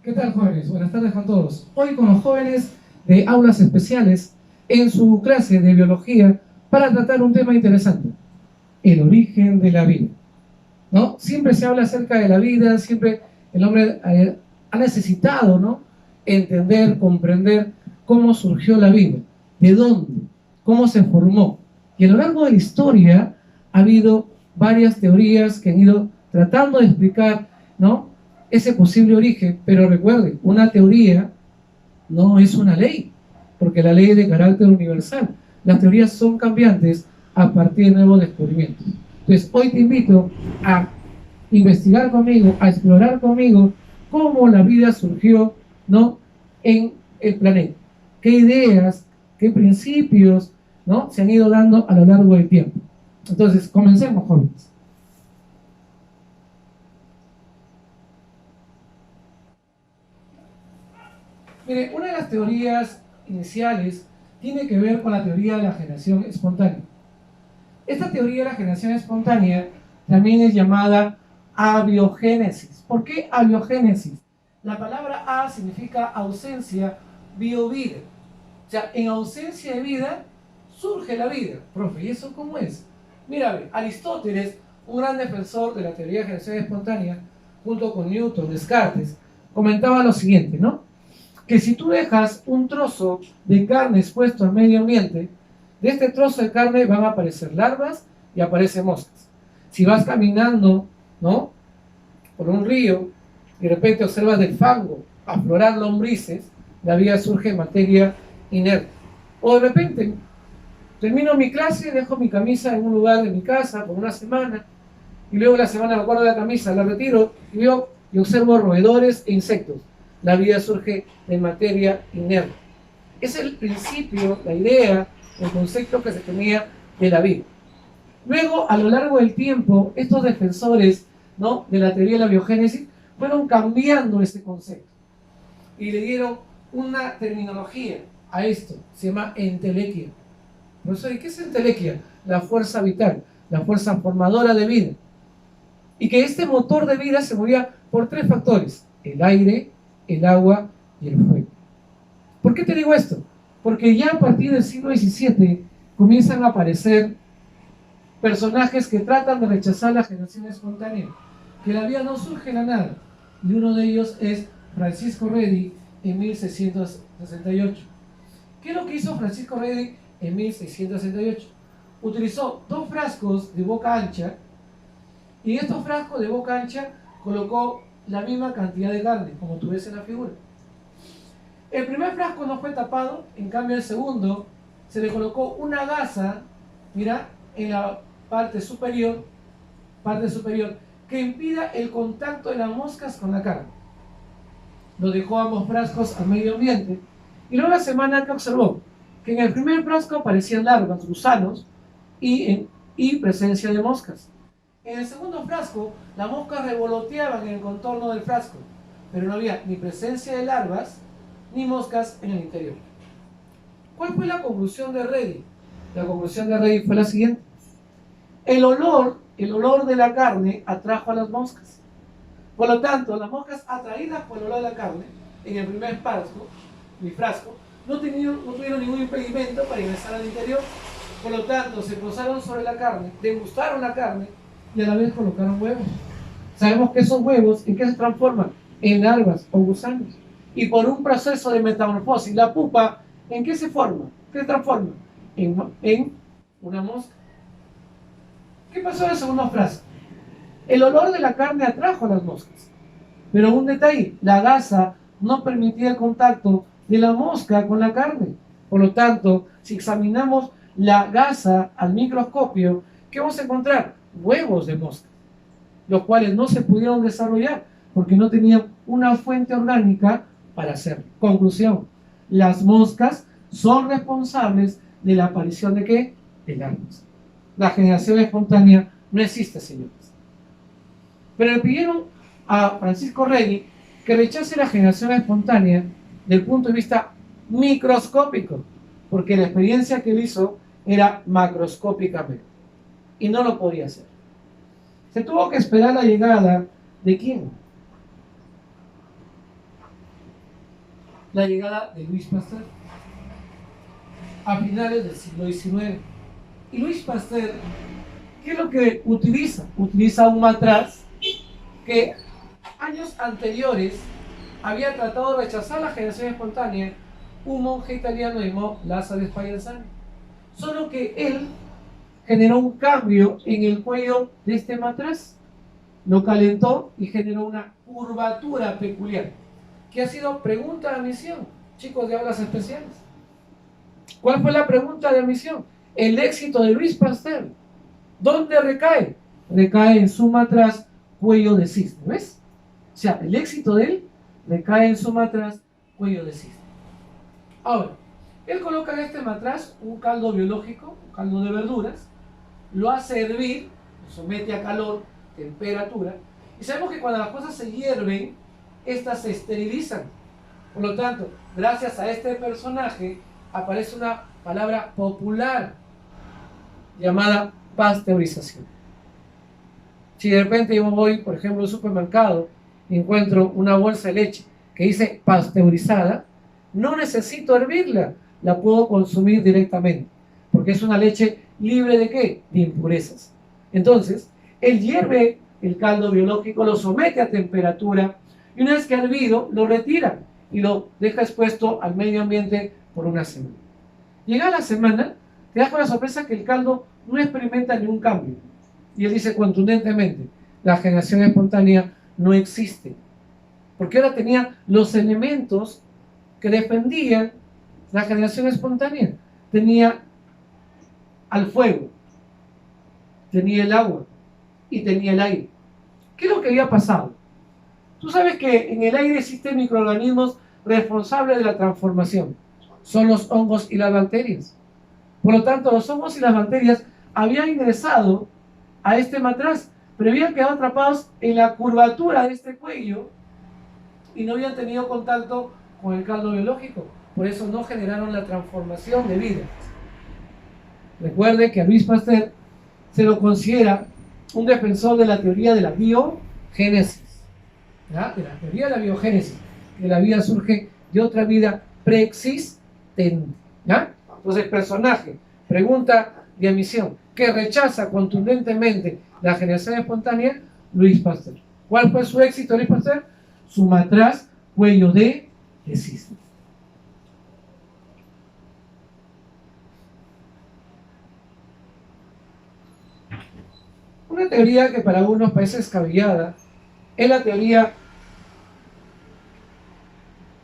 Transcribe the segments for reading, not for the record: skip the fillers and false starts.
¿Qué tal, jóvenes? Buenas tardes con todos. Hoy con los jóvenes de aulas especiales en su clase de biología para tratar un tema interesante, el origen de la vida. ¿No? Siempre se habla acerca de la vida, siempre el hombre ha necesitado, ¿no?, entender, comprender cómo surgió la vida, de dónde, cómo se formó. Y a lo largo de la historia ha habido varias teorías que han ido tratando de explicar, ¿no?, ese posible origen, pero recuerden, una teoría no es una ley, porque la ley es de carácter universal. Las teorías son cambiantes a partir de nuevos descubrimientos. Entonces, hoy te invito a investigar conmigo, a explorar conmigo cómo la vida surgió, ¿no?, en el planeta. ¿Qué ideas, qué principios, ¿no?, se han ido dando a lo largo del tiempo? Entonces, comencemos, jóvenes. Mire, una de las teorías iniciales tiene que ver con la teoría de la generación espontánea. Esta teoría de la generación espontánea también es llamada abiogénesis. ¿Por qué abiogénesis? La palabra a significa ausencia, bio-vida. O sea, en ausencia de vida surge la vida. Profe, ¿y eso cómo es? Mira, Aristóteles, un gran defensor de la teoría de generación espontánea, junto con Newton, Descartes, comentaba lo siguiente, ¿no?, que si tú dejas un trozo de carne expuesto al medio ambiente, de este trozo de carne van a aparecer larvas y aparecen moscas. Si vas caminando, ¿no?, por un río y de repente observas del fango aflorar lombrices, la vida surge en materia inerte. O de repente termino mi clase, dejo mi camisa en un lugar de mi casa por una semana y luego la semana me guardo la camisa, la retiro y veo y observo roedores e insectos. La vida surge en materia inerte. Es el principio, la idea, el concepto que se tenía de la vida. Luego, a lo largo del tiempo, estos defensores, ¿no?, de la teoría de la biogénesis fueron cambiando este concepto y le dieron una terminología a esto, se llama entelequia. Profesor, ¿y qué es entelequia? La fuerza vital, la fuerza formadora de vida. Y que este motor de vida se movía por tres factores: el aire, el agua y el fuego. ¿Por qué te digo esto? Porque ya a partir del siglo XVII comienzan a aparecer personajes que tratan de rechazar la generación espontánea, que la vida no surge de la nada. Y uno de ellos es Francisco Redi en 1668. ¿Qué es lo que hizo Francisco Redi en 1668? Utilizó dos frascos de boca ancha y en estos frascos de boca ancha colocó la misma cantidad de carne, como tú ves en la figura. El primer frasco no fue tapado, en cambio el segundo se le colocó una gasa, mira, en la parte superior, que impida el contacto de las moscas con la carne. Lo dejó ambos frascos al medio ambiente y luego la semana que observó que en el primer frasco aparecían larvas, gusanos y presencia de moscas. En el segundo frasco, las moscas revoloteaban en el contorno del frasco, pero no había ni presencia de larvas ni moscas en el interior. ¿Cuál fue la conclusión de Redi? La conclusión de Redi fue la siguiente: el olor de la carne atrajo a las moscas. Por lo tanto, las moscas atraídas por el olor de la carne, en el primer frasco, no tuvieron ningún impedimento para ingresar al interior. Por lo tanto, se posaron sobre la carne, degustaron la carne y a la vez colocaron huevos. Sabemos que esos huevos, ¿en qué se transforman? En larvas o gusanos. Y por un proceso de metamorfosis, la pupa, ¿en qué se forma? ¿Qué se transforma? En una mosca. ¿Qué pasó en el segundo frasco? El olor de la carne atrajo a las moscas. Pero un detalle, la gasa no permitía el contacto de la mosca con la carne. Por lo tanto, si examinamos la gasa al microscopio, ¿qué vamos a encontrar? Huevos de mosca, los cuales no se pudieron desarrollar porque no tenían una fuente orgánica para hacerlo. Conclusión: las moscas son responsables de la aparición de ¿qué? De larvas. La generación espontánea no existe, señores. Pero le pidieron a Francisco Redi que rechace la generación espontánea desde el punto de vista microscópico, porque la experiencia que él hizo era macroscópicamente y no lo podía hacer. Se tuvo que esperar la llegada ¿de quién? la llegada de Louis Pasteur a finales del siglo XIX. Y Louis Pasteur, ¿qué es lo que utiliza? Utiliza un matraz que años anteriores había tratado de rechazar la generación espontánea un monje italiano llamado Lázaro Spallanzani. Solo que él generó un cambio en el cuello de este matraz, lo calentó y generó una curvatura peculiar, que ha sido pregunta de admisión, chicos de aulas especiales. ¿Cuál fue la pregunta de admisión? El éxito de Louis Pasteur. ¿Dónde recae? Recae en su matraz cuello de cisne, ¿ves? O sea, el éxito de él recae en su matraz cuello de cisne. Ahora, él coloca en este matraz un caldo biológico, un caldo de verduras, lo hace hervir, lo somete a calor, temperatura, y sabemos que cuando las cosas se hierven, estas se esterilizan. Por lo tanto, gracias a este personaje, aparece una palabra popular llamada pasteurización. Si de repente yo voy, por ejemplo, a un supermercado y encuentro una bolsa de leche que dice pasteurizada, no necesito hervirla, la puedo consumir directamente, porque es una leche libre ¿de qué? De impurezas. Entonces, él hierve el caldo biológico, lo somete a temperatura y una vez que ha hervido, lo retira y lo deja expuesto al medio ambiente por una semana. Llega la semana, te das con la sorpresa que el caldo no experimenta ningún cambio. Y él dice contundentemente, la generación espontánea no existe. Porque ahora tenía los elementos que defendían la generación espontánea. Tenía al fuego, tenía el agua y tenía el aire. ¿Qué es lo que había pasado? Tú sabes que en el aire existen microorganismos responsables de la transformación. Son los hongos y las bacterias. Por lo tanto, los hongos y las bacterias habían ingresado a este matraz, pero habían quedado atrapados en la curvatura de este cuello y no habían tenido contacto con el caldo biológico. Por eso no generaron la transformación de vida. Recuerde que a Louis Pasteur se lo considera un defensor de la teoría de la biogénesis. ¿Ya? De la teoría de la biogénesis, que la vida surge de otra vida preexistente. ¿Ya? Entonces, personaje, pregunta de admisión, que rechaza contundentemente la generación espontánea, Louis Pasteur. ¿Cuál fue su éxito, Louis Pasteur? Su matraz cuello de cisne. Una teoría que para algunos parece descabellada es la teoría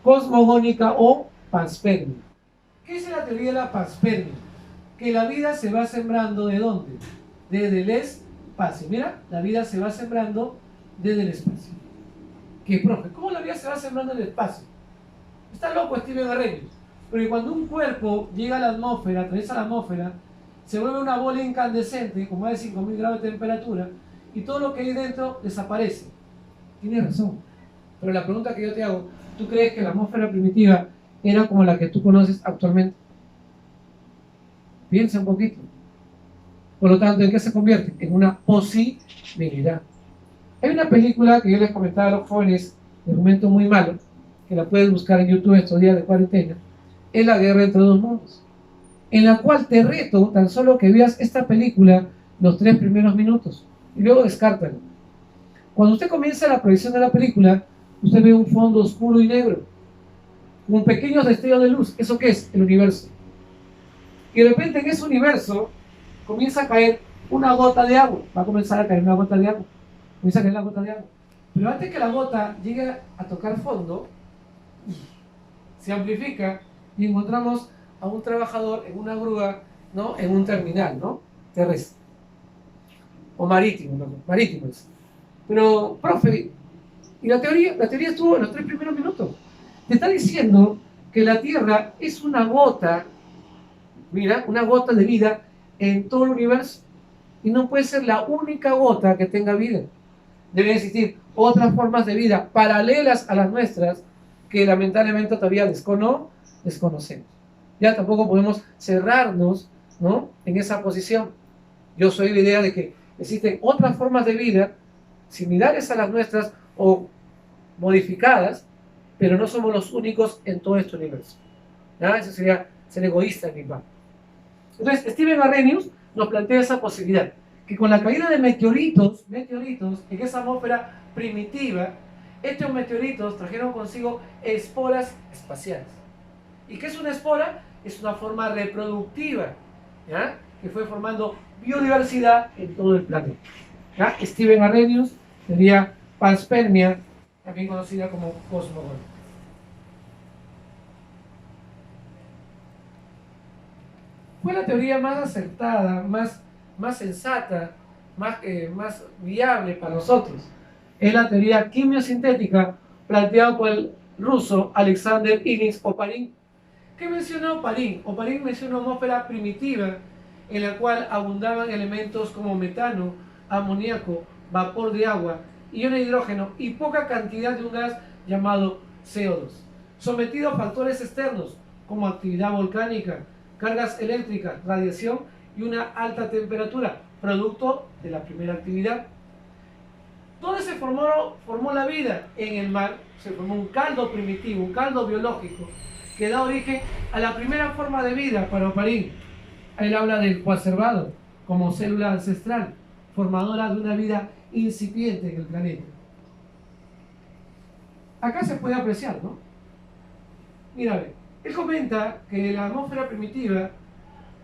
cosmogónica o panspermia. ¿Qué es la teoría de la panspermia? Que la vida se va sembrando ¿de dónde? Desde el espacio. Mira, la vida se va sembrando desde el espacio. ¿Qué, profe? ¿Cómo la vida se va sembrando en el espacio? Está loco Steven Arrhenius. Porque cuando un cuerpo llega a la atmósfera, atraviesa la atmósfera, se vuelve una bola incandescente con más de 5000 grados de temperatura y todo lo que hay dentro desaparece. Tienes razón. Pero la pregunta que yo te hago, ¿tú crees que la atmósfera primitiva era como la que tú conoces actualmente? Piensa un poquito. Por lo tanto, ¿en qué se convierte? En una posibilidad. Hay una película que yo les comentaba a los jóvenes, de momento muy malo, que la puedes buscar en YouTube estos días de cuarentena, es La Guerra entre dos mundos, en la cual te reto tan solo que veas esta película los 3 primeros minutos y luego descártalo. Cuando usted comienza la proyección de la película, usted ve un fondo oscuro y negro, con pequeños destellos de luz. ¿Eso qué es? El universo. Y de repente en ese universo comienza a caer una gota de agua. Va a comenzar a caer una gota de agua. Comienza a caer una gota de agua. Pero antes que la gota llegue a tocar fondo, se amplifica y encontramos a un trabajador en una grúa, ¿no? En un terminal, ¿no? Terrestre. O marítimo, ¿no? Marítimo es. Pero, profe, y la teoría estuvo en los 3 primeros minutos. Te está diciendo que la Tierra es una gota, mira, una gota de vida en todo el universo. Y no puede ser la única gota que tenga vida. Deben existir otras formas de vida paralelas a las nuestras que lamentablemente todavía desconocemos. Ya tampoco podemos cerrarnos, ¿no?, en esa posición. Yo soy la idea de que existen otras formas de vida similares a las nuestras o modificadas pero no somos los únicos en todo este universo. ¿Ya? Eso sería ser egoísta en mi parte. Entonces, Steven Arrhenius nos plantea esa posibilidad, que con la caída de meteoritos en esa atmósfera primitiva, estos meteoritos trajeron consigo esporas espaciales. ¿Y qué es una espora? Es una forma reproductiva, ¿ya? Que fue formando biodiversidad en todo el planeta. ¿Ya? Steven Arrhenius sería panspermia, también conocida como cosmogonía. Fue la teoría más acertada, más sensata, más viable para nosotros. Es la teoría quimiosintética planteada por el ruso Alexander Ilyich Oparin. ¿Qué menciona Oparin? Oparin menciona una atmósfera primitiva en la cual abundaban elementos como metano, amoníaco, vapor de agua, iones de hidrógeno y poca cantidad de un gas llamado CO2, sometido a factores externos como actividad volcánica, cargas eléctricas, radiación y una alta temperatura, producto de la primera actividad. ¿Dónde se formó la vida? En el mar. Se formó un caldo primitivo, un caldo biológico, que da origen a la primera forma de vida para Oparin. Él habla del coacervado como célula ancestral, formadora de una vida incipiente en el planeta. Acá se puede apreciar, ¿no? Mira, a ver, él comenta que la atmósfera primitiva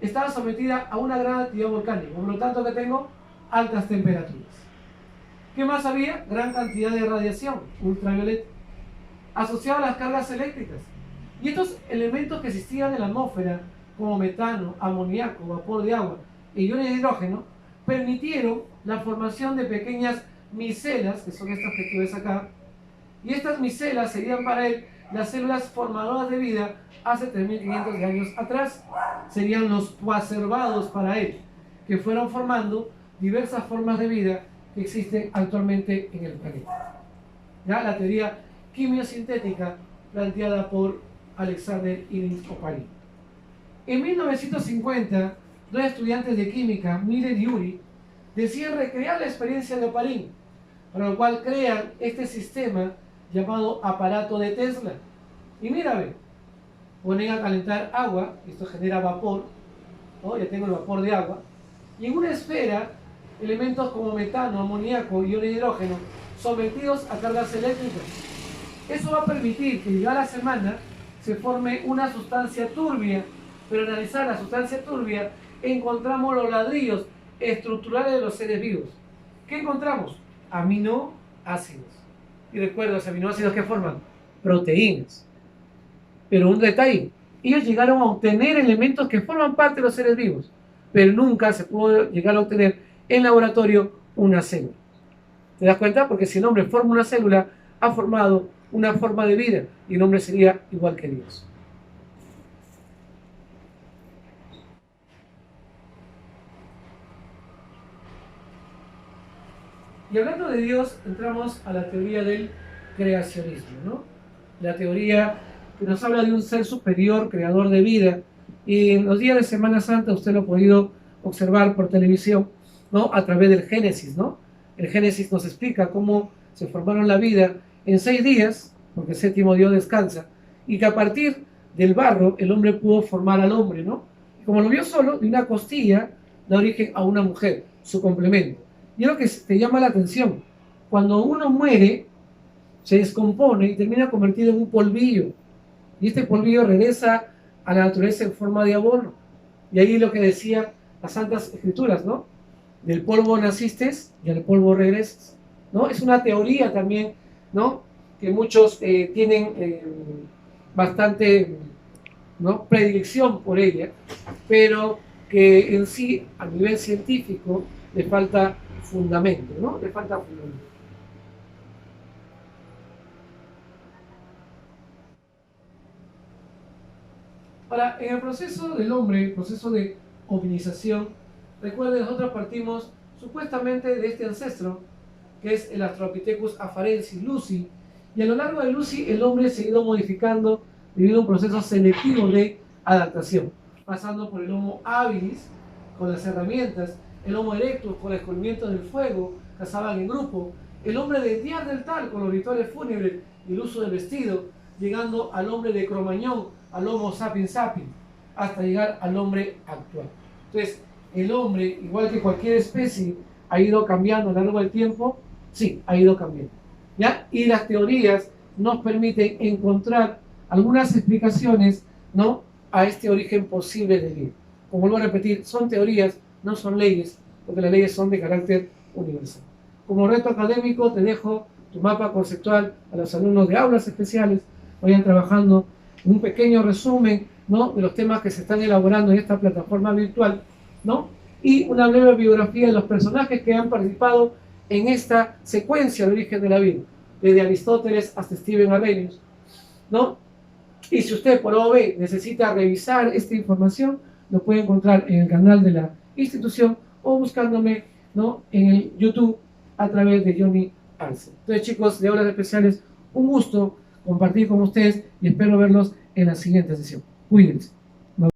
estaba sometida a una gran actividad volcánica, por lo tanto que tengo altas temperaturas. ¿Qué más había? Gran cantidad de radiación ultravioleta, asociada a las cargas eléctricas. Y estos elementos que existían en la atmósfera, como metano, amoníaco, vapor de agua e iones de hidrógeno, permitieron la formación de pequeñas micelas, que son estas que tú ves acá, y estas micelas serían para él las células formadoras de vida hace 3.500 años atrás. Serían los coacervados para él, que fueron formando diversas formas de vida que existen actualmente en el planeta. ¿Ya? La teoría quimiosintética planteada por Alexander Ilyich Oparin. En 1950, dos estudiantes de química, Miller y Urey, deciden recrear la experiencia de Oparin, para lo cual crean este sistema llamado aparato de Tesla. Y mira, ve, ponen a calentar agua, esto genera vapor, ¿no? Ya tengo el vapor de agua, y en una esfera, elementos como metano, amoníaco y iones de hidrógeno sometidos a cargas eléctricas. Eso va a permitir que llegada la semana se forme una sustancia turbia, pero al analizar la sustancia turbia encontramos los ladrillos estructurales de los seres vivos. ¿Qué encontramos? Aminoácidos. Y recuerda, los aminoácidos que forman proteínas. Pero un detalle, ellos llegaron a obtener elementos que forman parte de los seres vivos, pero nunca se pudo llegar a obtener en laboratorio una célula. ¿Te das cuenta? Porque si el hombre forma una célula, ha formado una forma de vida y el hombre sería igual que Dios. Y hablando de Dios, entramos a la teoría del creacionismo, ¿no? La teoría que nos habla de un ser superior, creador de vida. Y en los días de Semana Santa usted lo ha podido observar por televisión, ¿no? A través del Génesis, ¿no? El Génesis nos explica cómo se formaron la vida en 6 días, porque el séptimo día descansa, y que a partir del barro el hombre pudo formar al hombre, ¿no? Y como lo vio solo, de una costilla da origen a una mujer, su complemento. Y es lo que te llama la atención. Cuando uno muere, se descompone y termina convertido en un polvillo. Y este polvillo regresa a la naturaleza en forma de abono. Y ahí lo que decía las Santas Escrituras, ¿no? Del polvo naciste y al polvo regresas, ¿no? Es una teoría también, ¿no? Que muchos tienen bastante, ¿no? Predilección por ella, pero que en sí, a nivel científico, le falta fundamento, ¿no? Le falta fundamento. Ahora, en el proceso del hombre, el proceso de ovinización, recuerden, nosotros partimos supuestamente de este ancestro, que es el Australopithecus afarensis, Lucy, y a lo largo de Lucy el hombre se ha ido modificando debido a un proceso selectivo de adaptación, pasando por el Homo habilis, con las herramientas, el Homo erectus, con el descubrimiento del fuego, cazaban en grupo, el hombre de Neandertal, con los rituales fúnebres y el uso del vestido, llegando al hombre de Cromañón, al Homo sapiens sapiens, hasta llegar al hombre actual. Entonces, el hombre, igual que cualquier especie, ha ido cambiando a lo largo del tiempo. Sí, ha ido cambiando, ¿ya? Y las teorías nos permiten encontrar algunas explicaciones, ¿no?, a este origen posible del vida. Como vuelvo a repetir, son teorías, no son leyes, porque las leyes son de carácter universal. Como reto académico te dejo tu mapa conceptual a los alumnos de aulas especiales, vayan trabajando un pequeño resumen, ¿no?, de los temas que se están elaborando en esta plataforma virtual, ¿no?, y una breve biografía de los personajes que han participado en esta secuencia de origen de la vida, desde Aristóteles hasta Stephen Arrhenius, ¿no? Y si usted por OB necesita revisar esta información, lo puede encontrar en el canal de la institución o buscándome, ¿no?, en el YouTube a través de Johnny Arce. Entonces, chicos de aulas especiales, un gusto compartir con ustedes y espero verlos en la siguiente sesión. Cuídense.